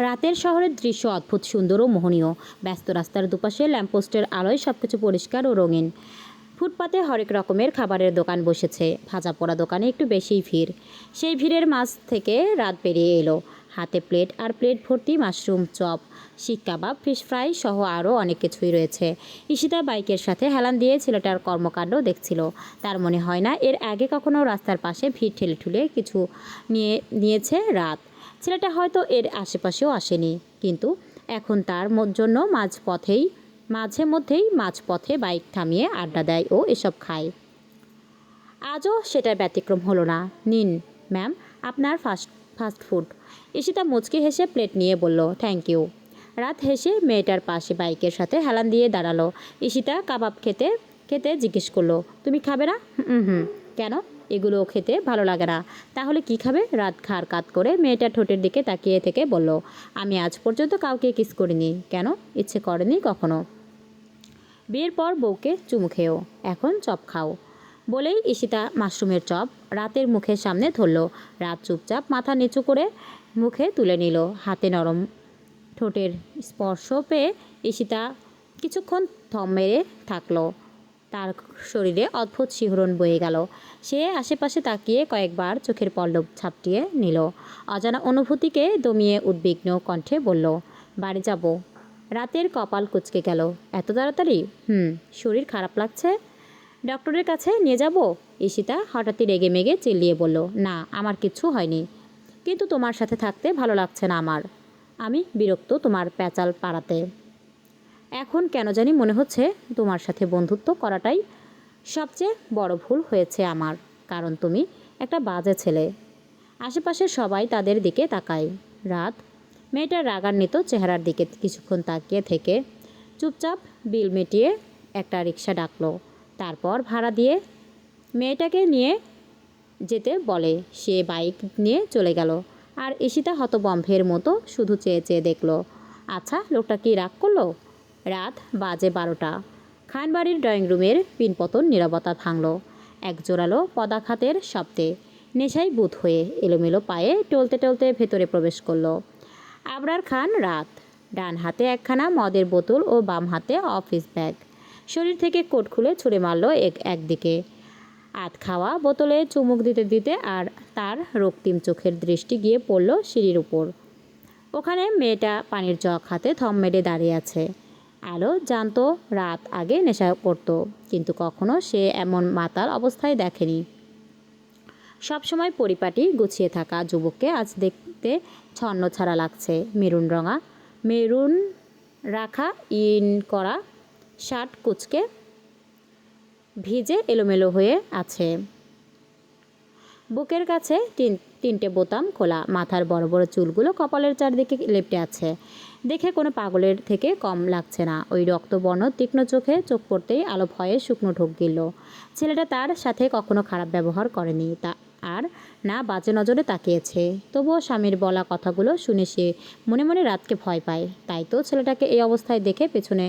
রাতের শহরের দৃশ্য অদ্ভুত সুন্দর ও মোহনীয়। ব্যস্ত রাস্তার দুপাশে ল্যাম্পপোস্টের আলোয় সবকিছু পরিষ্কার ও রঙিন। ফুটপাতে হরেক রকমের খাবারের দোকান বসেছে। ভাজা পোড়া দোকানে একটু বেশিই ভিড়। সেই ভিড়ের মাঝ থেকে রাত পেরিয়ে এলো। হাতে প্লেট আর প্লেট ভর্তি মাশরুম চপ, শিক কাবাব, ফিশ ফ্রাই সহ আরও অনেক কিছুই রয়েছে। ঈশিতা বাইকের সাথে হেলান দিয়ে ছেলেটার কর্মকাণ্ড দেখছিল। তার মনে হয় না এর আগে কখনো রাস্তার পাশে ভিড় ঠেলে ঠুলে কিছু নিয়েছে রাত। ছেলেটা হয়তো এর আশেপাশেও আসেনি, কিন্তু এখন তার জন্য মাঝে মধ্যেই মাঝপথে বাইক থামিয়ে আড্ডা দেয় ও এসব খায়। আজও সেটার ব্যতিক্রম হলো না। নিন ম্যাম, আপনার ফাস্ট ফুড। ঈশিতা মুচকি হেসে প্লেট নিয়ে বলল, থ্যাংক ইউ। রাত হেসে মেয়েটার পাশে বাইকের সাথে হেলান দিয়ে দাঁড়ালো। ঈশিতা কাবাব খেতে খেতে জিজ্ঞেস করলো, তুমি খাবে না? হুম। কেন? এগুলো খেতে ভালো লাগে না। তাহলে কি খাবে? রাত ঘাড় কাত করে মেয়েটার ঠোঁটের দিকে তাকিয়ে থেকে বলল, আমি আজ পর্যন্ত কাউকে কিস করিনি। কেন? ইচ্ছে করেনি কখনো। বিয়ের পর বউকে চুমু খেও, এখন চপ খাও। বলেই ঈশিতা মাশরুমের চপ রাতের মুখের সামনে ধরল। রাত চুপচাপ মাথা নিচু করে মুখে তুলে নিল। হাতে নরম ঠোঁটের স্পর্শ পেয়ে ঈশিতা কিছুক্ষণ থম মেরে থাকলো। তার শরীরে অদ্ভুত শিহরণ বয়ে গেল। সে আশেপাশে তাকিয়ে কয়েকবার চোখের পল্লব ঝাপটিয়ে নিল। অজানা অনুভূতিকে দমিয়ে উদ্বিগ্ন কণ্ঠে বলল, বাড়ি যাব। রাতের কপাল কুঁচকে গেল। এত তাড়াতাড়ি? শরীর খারাপ লাগছে? ডক্টরের কাছে নিয়ে যাব? ঈশিতা হঠাৎই রেগে মেগে চিল্লিয়ে বলল, না, আমার কিচ্ছু হয়নি, কিন্তু তোমার সাথে থাকতে ভালো লাগছে না আমার। আমি বিরক্ত তোমার প্যাচাল পাড়াতে। এখন কেন জানি মনে হচ্ছে তোমার সাথে বন্ধুত্ব করাটাই সবচেয়ে বড় ভুল হয়েছে আমার, কারণ তুমি একটা বাজে ছেলে। আশেপাশের সবাই তাদের দিকে তাকায়। রাত মেয়েটার রাগান্বিত চেহারার দিকে কিছুক্ষণ তাকিয়ে থেকে চুপচাপ বিল মিটিয়ে একটা রিক্সা ডাকলো। তারপর ভাড়া দিয়ে মেয়েটাকে নিয়ে যেতে বলে। সে বাইক নিয়ে চলে গেল। আর ঈশিতা হতবম্বের মতো শুধু চেয়ে চেয়ে দেখল। আচ্ছা, লোকটা কি রাগ করলো? রাত বাজে 12টা। খানবাড়ির ড্রয়িং রুমের পিনপতন নীরবতা ভাঙল এক জোরালো পদাঘাতের শব্দে। নেশায় বুঁদ হয়ে এলোমেলো পায়ে টলতে টলতে ভেতরে প্রবেশ করলো আবরার খান রাত। ডান হাতে একখানা মদের বোতল ও বাম হাতে অফিস ব্যাগ। শরীর থেকে কোট খুলে ছুঁড়ে মারল একদিকে। আধ খাওয়া বোতলে চুমুক দিতে দিতে আর তার রক্তিম চোখের দৃষ্টি গিয়ে পড়ল সিঁড়ির উপর। ওখানে মেয়েটা পানির জগ হাতে থম মেরে দাঁড়িয়ে আছে। আলো জানতো রাত আগে নেশা করত, কিন্তু কখনো সে এমন মাতাল অবস্থায় দেখেনি। সবসময় পরিপাটি গুছিয়ে থাকা যুবককে আজ দেখতে ছন্নছাড়া লাগছে। মেরুন রাখা ইন করা শার্ট কুচকে ভিজে এলোমেলো হয়ে আছে। বুকের কাছে তিনটে বোতাম খোলা। মাথার বড় বড় চুলগুলো কপালের চারদিকে লেপ্টে আছে। দেখে কোনো পাগলের থেকে কম লাগছে না। ওই রক্তবর্ণ তীক্ষ্ণ চোখে চোখ পড়তেই আলো ভয়ে শুকনো ঢোক গেল। ছেলেটা তার সাথে কখনো খারাপ ব্যবহার করেনি, তা আর না বাজে নজরে তাকিয়েছে। তবুও স্বামীর বলা কথাগুলো শুনে সে মনে মনে রাতকে ভয় পায়। তাই তো ছেলেটাকে এই অবস্থায় দেখে পেছনে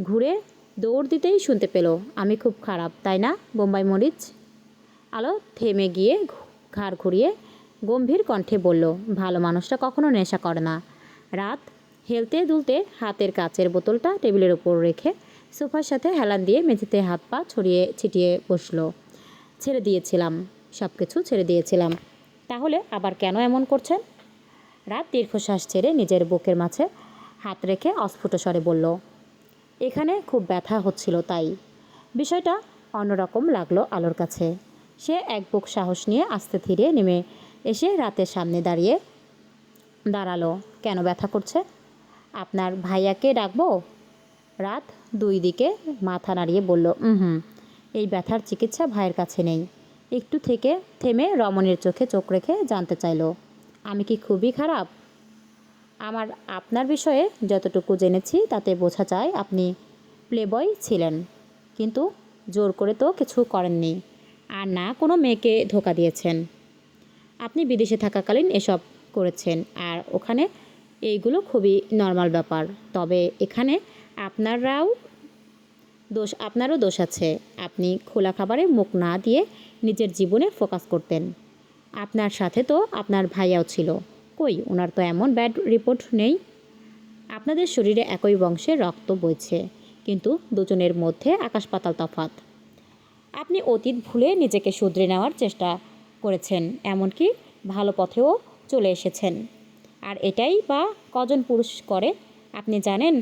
ঘুরে দৌড় দিতেই শুনতে পেল, আমি খুব খারাপ, তাই না বোম্বাই মরিচ? আলো থেমে গিয়ে ঘাড় ঘুরিয়ে গম্ভীর কণ্ঠে বলল, ভালো মানুষটা কখনো নেশা করে না। রাত হেলতে দুলতে হাতের কাচের বোতলটা টেবিলের উপর রেখে সোফার সাথে হেলান দিয়ে মেঝেতে হাত পা ছিটিয়ে বসল। সব কিছু ছেড়ে দিয়েছিলাম। তাহলে আবার কেন এমন করছেন? রাত দীর্ঘশ্বাস ছেড়ে নিজের বুকের মাঝে হাত রেখে অস্ফুট স্বরে বলল, এখানে খুব ব্যথা হচ্ছিল, তাই। বিষয়টা অন্যরকম লাগলো আলোর কাছে। সে এক বুক সাহস নিয়ে আস্তে ধীরে নেমে এসে রাতের সামনে দাঁড়ালো। কেন ব্যথা করছে? আপনার ভাইয়াকে ডাকবো? রাত দুই দিকে মাথা নাড়িয়ে বলল, এই ব্যথার চিকিৎসা ভাইয়ের কাছে নেই। একটু থেমে রমণীর চোখে চোখ রেখে জানতে চাইল, আমি কি খুবই খারাপ? আপনার বিষয়ে যতটুকু জেনেছি তাতে বোঝা যায় আপনি প্লেবয় ছিলেন, কিন্তু জোর করে তো কিছু করেননি, আর না কোনো মেয়েকে ধোঁকা দিয়েছেন। আপনি বিদেশে থাকাকালীন এসব করেছেন, আর ওখানে এইগুলো খুবই নর্মাল ব্যাপার। তবে এখানে আপনারও দোষ আছে। আপনি খোলা খাবারে মুখ না দিয়ে নিজের জীবনে ফোকাস করতেন। আপনার সাথে তো আপনার ভাইয়াও ছিল। কই, ওনার তো এমন ব্যাড রিপোর্ট নেই। আপনাদের শরীরে একই বংশের রক্ত বইছে, কিন্তু দুজনের মধ্যে আকাশ পাতাল তফাৎ। আপনি অতীত ভুলে নিজেকে শুধরে নেওয়ার চেষ্টা করেছেন, এমনকি ভালো পথেও চলে এসেছেন। আর এটাই বা কজন পুরুষ করে? আপনি জানেন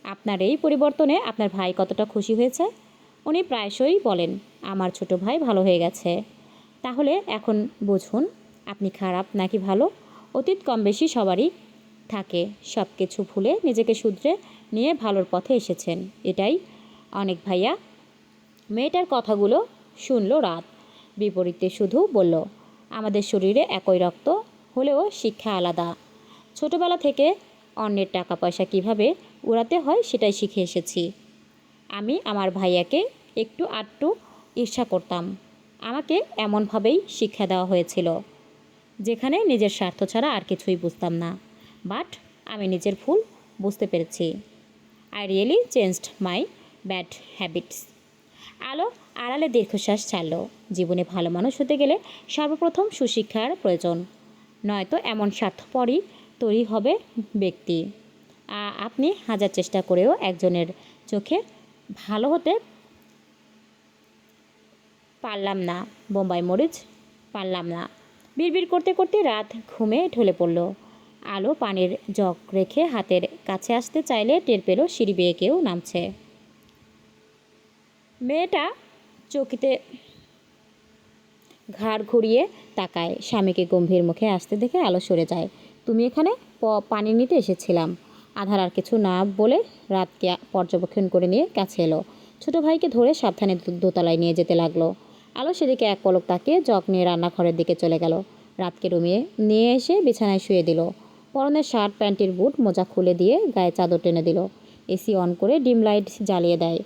আপনার এই পরিবর্তনে আপনার ভাই কতটা খুশি হয়েছে? উনি প্রায়শই বলেন, আমার ছোট ভাই ভালো হয়ে গেছে। তাহলে এখন বুঝুন, আপনি খারাপ নাকি ভালো। অতীত কম বেশি সবারই থাকে। সব কিছু ভুলে নিজেকে শুধরে নিয়ে ভালোর পথে এসেছেন, এটাই অনেক। ভাইয়া মেয়েটার কথাগুলো শুনল রাত। বিপরীতে শুধু বলল, আমাদের শরীরে একই রক্ত হলেও শিক্ষা আলাদা। ছোটবেলা থেকে অন্যের টাকা পয়সা কিভাবে উড়াতে হয় সেটাই শিখে এসেছি। আমি আমার ভাইয়াকে একটু আধটু ঈর্ষা করতাম। আমাকে এমনভাবেই শিক্ষা দেওয়া হয়েছিল, যেখানে নিজের স্বার্থ ছাড়া আর কিছুই বুঝতাম না। বাট আমি নিজের ভুল বুঝতে পেরেছি। I really changed my bad habits. আলো আড়ালে দীর্ঘশ্বাস ছাড়ল। জীবনে ভালো মানুষ হতে গেলে সর্বপ্রথম সুশিক্ষার প্রয়োজন, নয়তো এমন স্বার্থপরই তৈরি হবে ব্যক্তি। আপনি হাজার চেষ্টা করেও একজনের চোখে ভালো হতে পারলাম না, বোম্বাই মরিচ পারলাম না। বিড়বিড় করতে করতে রাত ঘুমে ঢলে পড়ল। আলো পানির জগ রেখে হাতের কাছে আসতে চাইলে টের পেল সিঁড়ি বেয়ে কেউ নামছে। মেয়েটা চৌকিতে ঘাড় ঘুরিয়ে তাকায়। স্বামীকে গম্ভীর মুখে আসতে দেখে আলো সরে যায়। তুমি এখানে? পানি নিতে এসেছিলাম। আধার আর কিছু না বলে রাতকে পর্যবেক্ষণ করে নিয়ে কাছে এলো। ছোট ভাইকে ধরে সাবধানে দোতলায় নিয়ে যেতে লাগলো। আলো সেদিকে এক পলক তাকিয়ে জগ নিয়ে রান্নাঘরের দিকে চলে গেল। রাতকে রুমিয়ে নিয়ে এসে বিছানায় শুয়ে দিল। পরনের শার্ট, প্যান্টের বুট, মোজা খুলে দিয়ে গায়ে চাদর টেনে দিল। এসি অন করে ডিম লাইট জ্বালিয়ে দেয়।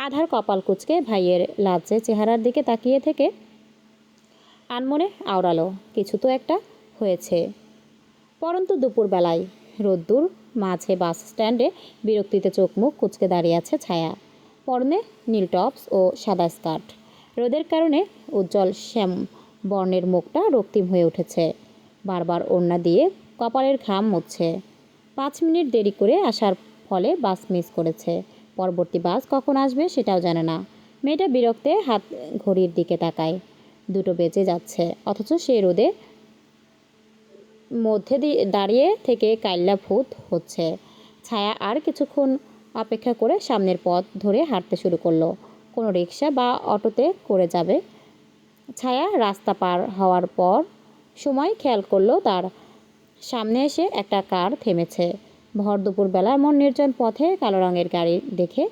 আধার কপাল কুঁচকে ভাইয়ের লাজে চেহারার দিকে তাকিয়ে থেকে আনমনে আওড়ালো, কিছু তো একটা হয়েছে। পরন্তু দুপুরবেলায় রোদ্দুর মাঝে বাস স্ট্যান্ডে বিরক্তিতে চোখ মুখ কুঁচকে দাঁড়িয়ে আছে ছায়া। পরনে নীল টপস ও সাদা স্কার্ট। রোদের কারণে উজ্জ্বল শ্যাম বর্ণের মুখটা রক্তিম হয়ে উঠেছে। বারবার ওড়না দিয়ে কপালের ঘাম মুছছে। 5 মিনিট দেরি করে আসার ফলে বাস মিস করেছে। পরবর্তী বাস কখন আসবে সেটাও জানে না। মেয়েটা বিরক্তে হাত ঘড়ির দিকে তাকায়। 2টো বেজে যাচ্ছে, অথচ সে রোদে মধ্যে দাঁড়িয়ে থেকে কাইল্লা ভূত হচ্ছে। ছায়া আর কিছুক্ষণ অপেক্ষা করে সামনের পথ ধরে হাঁটতে শুরু করলো। কোনো রিক্সা বা অটোতে করে যাবে। ছায়া রাস্তা পার হওয়ার পর সময় খেয়াল করলো তার সামনে এসে একটা কার থেমেছে। ভর দুপুরবেলা এমন নির্জন পথে কালো রঙের গাড়ি দেখে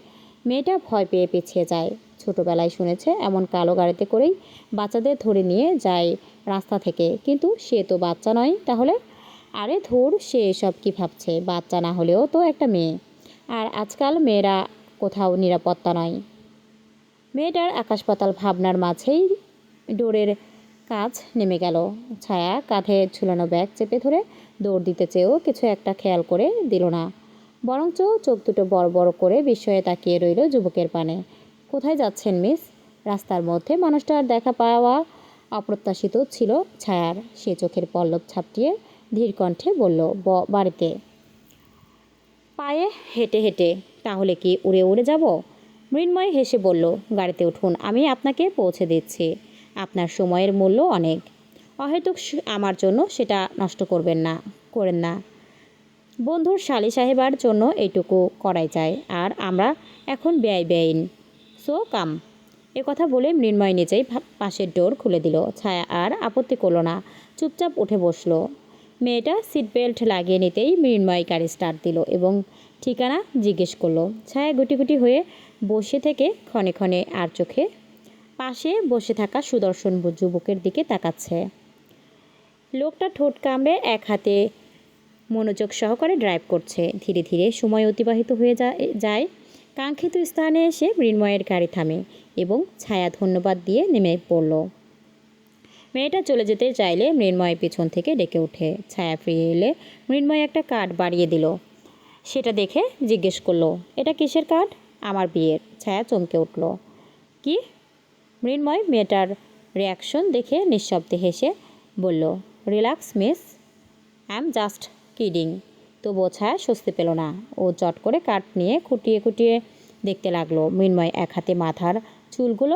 মেয়েটা ভয় পেয়ে পিছিয়ে যায়। ছোটোবেলায় শুনেছে এমন কালো গাড়িতে করেই বাচ্চাদের ধরে নিয়ে যায় রাস্তা থেকে, কিন্তু সে তো বাচ্চা নয়। তাহলে আরে ধুর, সে এসব কী ভাবছে? বাচ্চা না হলেও তো একটা মেয়ে, আর আজকাল মেয়েরা কোথাও নিরাপত্তা নয়। মেয়েটার আকাশ পাতাল ভাবনার মাঝেই ডোরের কাজ নেমে গেল। ছায়া কাঁধে ঝুলানো ব্যাগ চেপে ধরে দৌড় দিতে চেয়েও কিছু একটা খেয়াল করে দিল না, বরঞ্চ চোখ দুটো বড় বড় করে বিস্ময়ে তাকিয়ে রইল যুবকের পানে। কোথায় যাচ্ছেন মিস? রাস্তার মধ্যে মানুষটার দেখা পাওয়া অপ্রত্যাশিত ছিল ছায়ার। সে চোখের পল্লব ছাপটিয়ে ধীর কণ্ঠে বলল, বাড়িতে। পায়ে হেঁটে হেঁটে? তাহলে কি উড়ে উড়ে যাব? মৃন্ময় হেসে বলল, গাড়িতে উঠুন, আমি আপনাকে পৌঁছে দিচ্ছি। আপনার সময়ের মূল্য অনেক। অহেতুক আমার জন্য সেটা নষ্ট করেন না। বন্ধুর শালি সাহেবার জন্য এইটুকু করাই যায়, আর আমরা এখন বেআইন। সো কাম। কথা বলে মৃন্ময় নিজেই পাশের ডোর খুলে দিল। ছায়া আর আপত্তি করলো না, চুপচাপ উঠে বসলো। মেয়েটা সিট বেল্ট লাগিয়ে নিতেই মৃন্ময় গাড়ি স্টার্ট দিল এবং ঠিকানা জিজ্ঞেস করলো। ছায়া গুটি গুটি হয়ে বসে থেকে ক্ষণে ক্ষণে আর চোখে পাশে বসে থাকা সুদর্শন যুবকের দিকে তাকাচ্ছে। লোকটা ঠোঁট কামড়ে এক হাতে মনোযোগ সহকারে ড্রাইভ করছে। ধীরে ধীরে সময় অতিবাহিত হয়ে যায়। কাঙ্ক্ষিত স্থানে এসে মৃন্ময়ের গাড়ি থামে এবং ছায়া ধন্যবাদ দিয়ে নেমে পড়ল। মেয়েটা চলে যেতে চাইলে মৃন্ময় পিছন থেকে ডেকে ওঠে। ছায়া ফিরে এলে মৃন্ময় একটা কার্ড বাড়িয়ে দিল। সেটা দেখে জিজ্ঞেস করলো, এটা কিসের কার্ড? আমার বিয়ের। ছায়া চমকে উঠল। কি? মৃন্ময় মেয়েটার রিয়াকশন দেখে নিঃশব্দে হেসে বলল, relax miss, I am just kidding. তবুও ছায়া স্বস্তি পেল না। ও চট করে কাঠ নিয়ে খুঁটিয়ে খুঁটিয়ে দেখতে লাগলো। মৃন্ময় এক হাতে মাথার চুলগুলো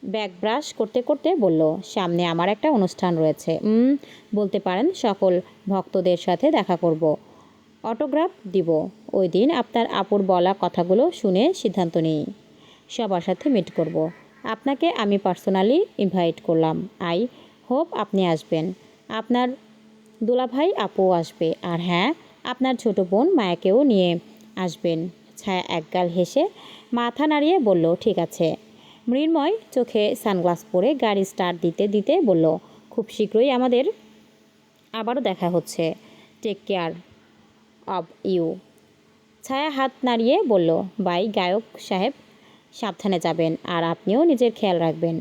ব্যাক ব্রাশ করতে করতে বলল, সামনে আমার একটা অনুষ্ঠান রয়েছে। বলতে পারেন সকল ভক্তদের সাথে দেখা করব, অটোগ্রাফ দিব। ওই দিন আপনার আপুর বলা কথাগুলো শুনে সিদ্ধান্ত নিই। সবার সাথে মিট করব। আপনাকে আমি পার্সোনালি ইনভাইট করলাম। আই হোপ আপনি আসবেন। আপনার দুলাভাই আপুও আসবে। আর হ্যাঁ, আপনার ছোট বোন মায়াকেও নিয়ে আসবেন। ছায়া একগাল হেসে মাথা নাড়িয়ে বলল, ঠিক আছে। মৃন্ময় চোখে সানগ্লাস পরে গাড়ি স্টার্ট দিতে দিতে বলল, খুব শীঘ্রই আমাদের আবারও দেখা হচ্ছে। Take care of you. ছায়া হাত নাড়িয়ে বলল, বাই গায়ক সাহেব, সাবধানে যাবেন। আর আপনিও নিজের খেয়াল রাখবেন।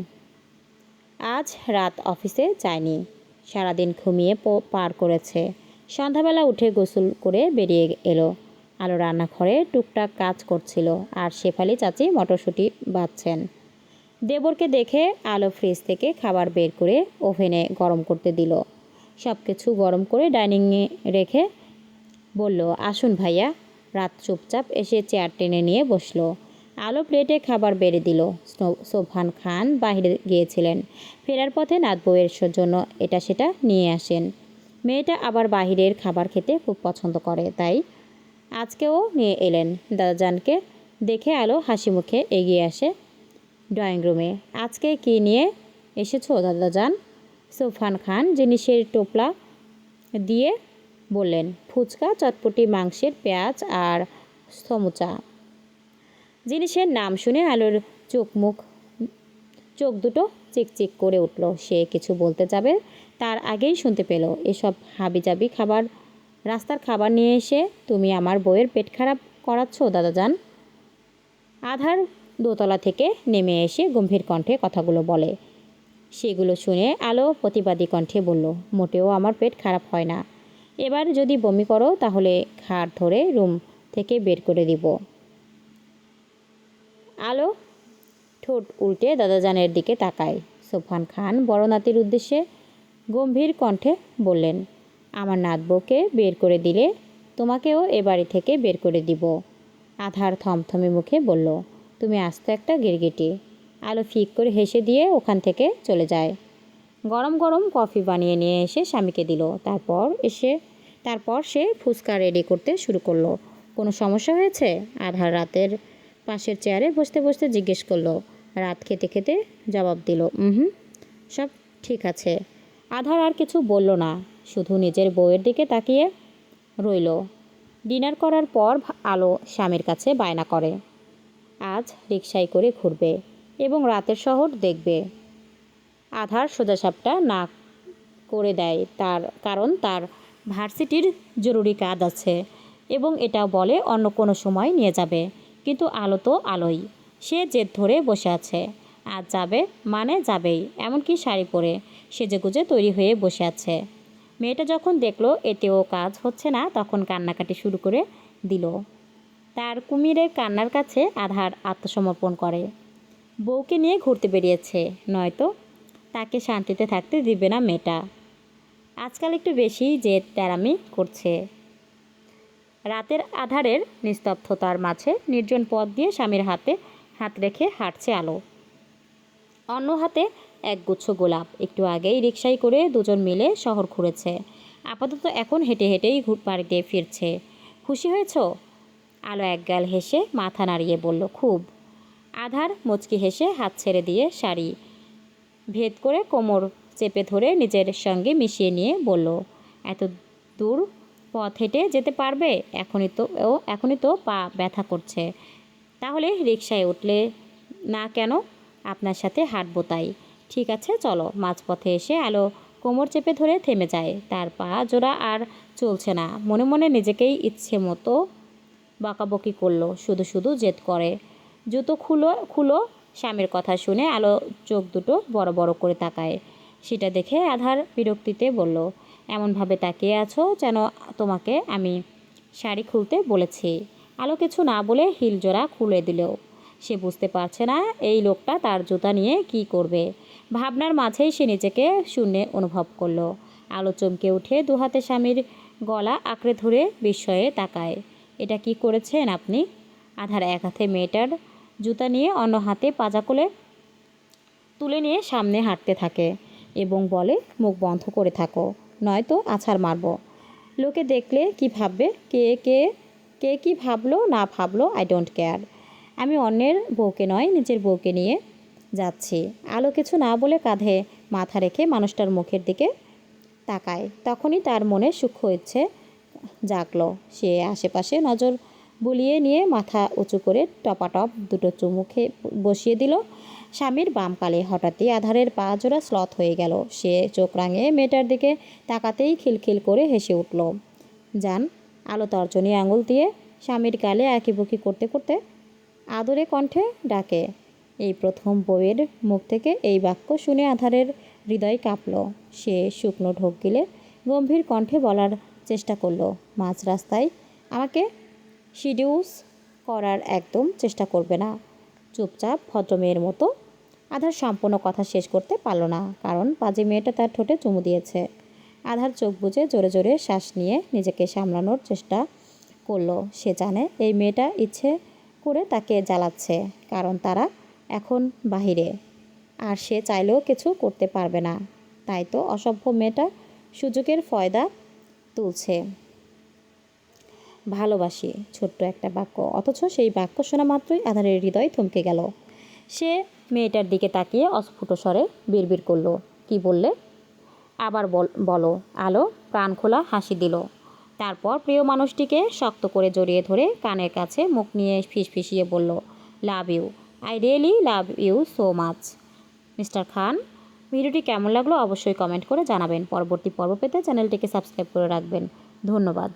আজ রাত অফিসে যায়নি, সারাদিন ঘুমিয়ে পার করেছে। সন্ধ্যাবেলা উঠে গোসল করে বেরিয়ে এলো। আলো রান্নাঘরে টুকটাক কাজ করছিল, আর শেফালি চাচি মটরশুঁটি বাঁধছেন। দেবরকে দেখে আলো ফ্রিজ থেকে খাবার বের করে ওভেনে গরম করতে দিল। সব কিছু গরম করে ডাইনিংয়ে রেখে বলল, আসুন ভাইয়া। রাত চুপচাপ এসে চেয়ার টেনে নিয়ে বসলো। আলো প্লেটে খাবার বেড়ে দিল। সোবহান খান বাইরে গিয়েছিলেন। ফেরার পথে নাত বউয়ের জন্য এটা সেটা নিয়ে আসেন। মেয়েটা আবার বাহিরের খাবার খেতে খুব পছন্দ করে, তাই আজকেও নিয়ে এলেন। দাদাজানকে দেখে আলো হাসি মুখে এগিয়ে আসে ড্রয়িং রুমে। আজকে কি নিয়ে এসেছো দাদাজান? সোবহান খান জিনিসের টোপলা দিয়ে বললেন, ফুচকা, চটপটি, মাংসের পেঁয়াজ আর সমুচা। জিনিসের নাম শুনে আলোর চোখ দুটো চিকচিক করে উঠল। সে কিছু বলতে যাবে, তার আগেই শুনতে পেল, এসব হাবিজাবি খাবার, রাস্তার খাবার নিয়ে এসে তুমি আমার বউয়ের পেট খারাপ করাচ্ছ দাদাজান। আধার দোতলা থেকে নেমে এসে গম্ভীর কণ্ঠে কথাগুলো বলে। সেগুলো শুনে আলো প্রতিবাদী কণ্ঠে বলল, মোটেও আমার পেট খারাপ হয় না। এবার যদি বমি করো তাহলে ঘাড় ধরে রুম থেকে বের করে দিব। আলো ঠোঁট উল্টে দাদাজানের দিকে তাকায়। সোবহান খান বড় নাতির উদ্দেশ্যে গম্ভীর কণ্ঠে বললেন, আমার নাতবউকে বের করে দিলে তোমাকেও এ বাড়ি থেকে বের করে দিব। আধার থমথমে মুখে বলল, তুমি আস্ত একটা গিরগিটি। আলো ফিক করে হেসে দিয়ে ওখান থেকে চলে যায়। গরম গরম কফি বানিয়ে নিয়ে এসে স্বামীকে দিল। তারপর সে ফুচকা রেডি করতে শুরু করলো। কোনো সমস্যা হয়েছে? আধার রাতের পাশের চেয়ারে বসতে বসতে জিজ্ঞেস করলো। রাত খেতে খেতে জবাব দিল, সব ঠিক আছে। আধার আর কিছু বলল না, শুধু নিজের বউয়ের দিকে তাকিয়ে রইল। ডিনার করার পর আলো স্বামীর কাছে বায়না করে, আজ রিকশায় করে ঘুরবে এবং রাতের শহর দেখবে। আধার সোজাসাপটা না করে দেয়, কারণ তার ভার্সিটির জরুরি কাজ আছে এবং এটাও বলে অন্য কোনো সময় নিয়ে যাবে। কিন্তু আলো তো আলোই, সে জেদ ধরে বসে আছে। আজ যাবে মানে যাবেই, এমনকি শাড়ি পরে সেজেগুজে তৈরি হয়ে বসে আছে। মেয়েটা যখন দেখলো এতেও কাজ হচ্ছে না, তখন কান্নাকাটি শুরু করে দিল। তার কুমিরের কান্নার কাছে আধার আত্মসমর্পণ করে। বউকে নিয়ে ঘুরতে বেরিয়েছে, নয়তো তাকে শান্তিতে থাকতে দিবে না মেয়েটা। আজকাল একটু বেশি জেদ তেরামি করছে। রাতের আধারের নিস্তব্ধতার মাঝে নির্জন পথ দিয়ে স্বামীর হাতে হাত রেখে হাঁটছে আলো। অন্য হাতে একগুচ্ছ গোলাপ। একটু আগেই রিকশায় করে দুজন মিলে শহর ঘুরেছে। আপাতত এখন হেঁটে হেঁটেই বাড়িতে ফিরছে। খুশি হয়েছ? আলো একগাল হেসে মাথা নাড়িয়ে বলল, খুব। আধার মুচকি হেসে হাত ছেড়ে দিয়ে শাড়ি ভেদ করে কোমর চেপে ধরে নিজের সঙ্গে মিশিয়ে নিয়ে বলল, এত দূর পথ হেঁটে যেতে পারবে? এখনই তো পা ব্যথা করছে। তাহলে রিকশায় উঠলে না কেন? আপনার সাথে হাঁটবো তাই। ঠিক আছে চলো। মাঝপথে এসে আলো কোমর চেপে ধরে থেমে যায়। তার পা জোড়া আর চলছে না। মনে মনে নিজেকেই ইচ্ছে মতো বকাবকি করলো, শুধু শুধু জেদ করে। জুতো খুলো। স্বামীর কথা শুনে আলো চোখ দুটো বড় বড় করে তাকায়। সেটা দেখে আধার বিরক্তিতে বলল, এমনভাবে তাকিয়ে আছো যেন তোমাকে আমি শাড়ি খুলতে বলেছি। আলো কিছু না বলে হিল জোড়া খুলে দিল। সে বুঝতে পারছে না এই লোকটা তার জুতা নিয়ে কি করবে। ভাবনার মাঝেই সে নিজেকে শূন্যে অনুভব করলো। আলো চমকে উঠে দু হাতে স্বামীর গলা আঁকড়ে ধরে বিস্ময়ে তাকায়। এটা কি করেছেন আপনি? আধার এক হাতে মেয়েটার জুতা নিয়ে অন্য হাতে পাজা কোলে তুলে নিয়ে সামনে হাঁটতে থাকে এবং বলে, মুখ বন্ধ করে থাকো, নয়তো আছাড় মারব। লোকে দেখলে কি ভাববে? কে কে কে কি ভাবলো না ভাবলো আই ডোন্ট কেয়ার। আমি অন্যের বউকে নয়, নিজের বউকে নিয়ে যাচ্ছি। আলো কিছু না বলে কাঁধে মাথা রেখে মানুষটার মুখের দিকে তাকায়। তখনই তার মনে সূক্ষ্ম ইচ্ছে জাগলো। সে আশেপাশে নজর বুলিয়ে নিয়ে মাথা উঁচু করে টপাটপ দুটো চুমু বসিয়ে দিল স্বামীর বাম কালে। হঠাৎই আধারের পা জোড়া স্লথ হয়ে গেল। সে চোখ রাঙে মেয়েটার দিকে তাকাতেই খিলখিল করে হেসে উঠল। যান। আলো তর্জনী আঙুল দিয়ে স্বামীর গালে আঁকিবুকি করতে করতে আদরে কণ্ঠে ডাকে। এই প্রথম বউয়ের মুখ থেকে এই বাক্য শুনে আধারের হৃদয় কাঁপল। সে শুকনো ঢোক গিলে গম্ভীর কণ্ঠে বলার চেষ্টা করলো, মাঝ রাস্তায় আমাকে সিডিউস করার একদম চেষ্টা করবে না। চুপচাপ ভদ্রমেয়ের মতো। আধার সম্পূর্ণ কথা শেষ করতে পারল না, কারণ পাজি মেয়েটা তার ঠোঁটে চুমু দিয়েছে। আধার চোখ বুজে জোরে জোরে শ্বাস নিয়ে নিজেকে সামলানোর চেষ্টা করলো। সে জানে এই মেয়েটা ইচ্ছে করে তাকে জ্বালাচ্ছে, কারণ তারা এখন বাহিরে আর সে চাইলেও কিছু করতে পারবে না। তাই তো অসভ্য মেয়েটা সুযোগের ফয়দা তুলছে। ভালোবাসি, ছোট্ট একটা বাক্য, অথচ সেই বাক্য শোনা মাত্রই আধারের হৃদয় থমকে গেল। সে মেয়েটার দিকে তাকিয়ে অস্ফুট স্বরে বিড়বিড় করলো, কি বললে? আবার বলো। আলো প্রাণ খোলা হাসি দিল। তারপর প্রিয় মানুষটিকে শক্ত করে জড়িয়ে ধরে কানের কাছে মুখ নিয়ে ফিসফিসিয়ে বলল, love you, I really love you so much. Mister Khan, ভিডিওটি কেমন লাগলো অবশ্যই কমেন্ট করে জানাবেন। পরবর্তী পর্ব পেতে চ্যানেলটিকে সাবস্ক্রাইব করে রাখবেন। ধন্যবাদ।